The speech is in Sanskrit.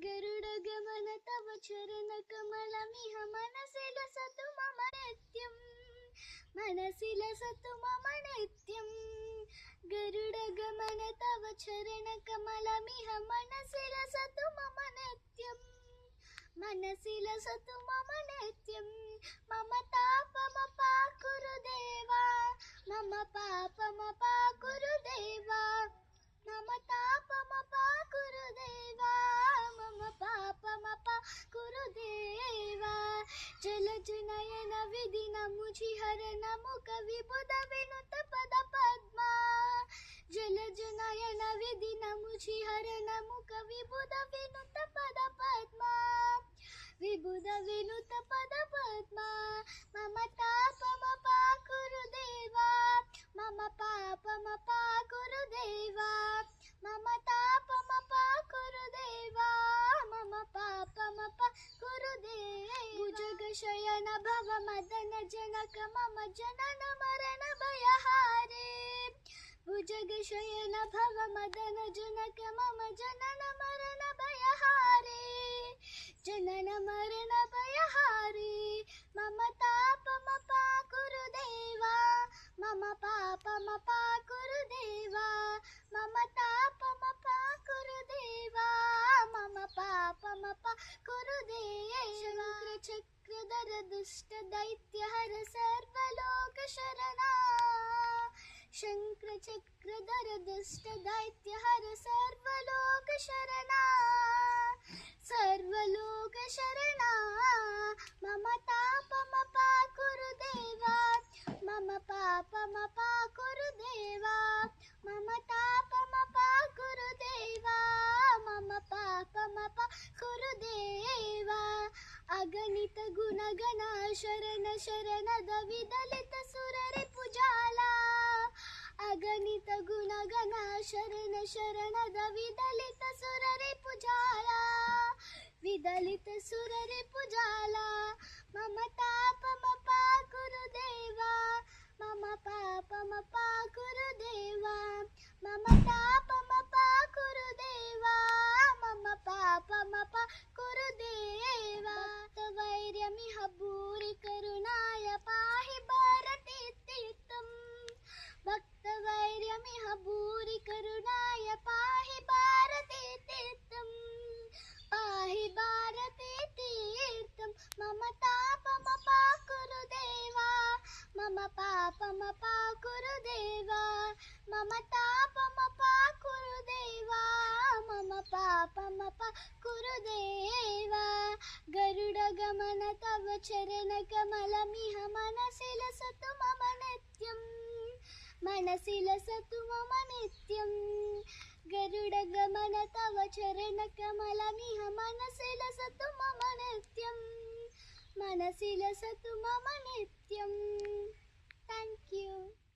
गरुडगमन तव चरणकमलमिह मनसि लसतु मम नित्यं मनसि लसतु मम नित्यं गरुडगमन तव चरणकमलमिह मनसि लसतु मम नित्यं मनसि लसतु मम नित्यं मम तापमपाकुरु देवा मम पापमपाकुरु देवा मम तापमपाकुरु देवा मम पापमपाकुरु देवा जलजनयन विधिन मुझिहरण मुख विबुध विनुत पद पद्मा जलजनयन विधिन मुझिहरण मुख विबुध विनुत पद पद्मा विबुध विनुत पद पद्मा मम तापमपाकुरु देवा मम पापमपाकुरु देवा मम तापमपाकुरु देवा मम पापमपाकुरु देवा भुजगशयन भव मदन जनक मम जनन मरण भयहारे भुजगशयन भव मदन जनक मम जनन मरण भयहारे जनन मरण भयहारे मम तापमपाकुरु देवा मम पापमपाकुरु देवा मम तापमपाकुरु देवा मम पापमपाकुरु देवा शङ्खचक्रधर दुष्ट दैत्यहर सर्वलोकशरणा शङ्खचक्रधर दुष्ट दैत्यहर सर्वलोकशरणा सर्वलोकशरणा मम तापमपाकुरु देवा मम पापमपाकुरु देवा मम तापमपाकुरु देवा मम पापमपाकुरु देवा अगणित गुणगण शरण शरणद विदलित सुररिपुजाला अगणित गुणगण शरण शरणद विदलित सुररिपुजाला विदलित सुररिपुजाला मम तापमपाकुरु देवा मम पापमपाकुरु देवा मम तापमपाकुरु देवा मम पापमपाकुरु देवा भक्तवैर्यमिह भूरि करुणाय पाहि भारती तीर्थम् भक्तवैर्यमिह भूरि करुणाय पाहि भारती तीर्थम् पाहि भारती तीर्थं मम तापमपाकुरु देवा मम पापमपाकुरु देवा मम तापमपाकुरु देवा मम पापमपाकुरु देवा गरुडगमन तव चरणकमलमिह मनसि लसतु मम नित्यं मनसि लसतु मम नित्यं गरुडगमन तव चरणकमलमिह मनसि लसतु मम नित्यं मनसि लसतु मम नित्यं Thank you.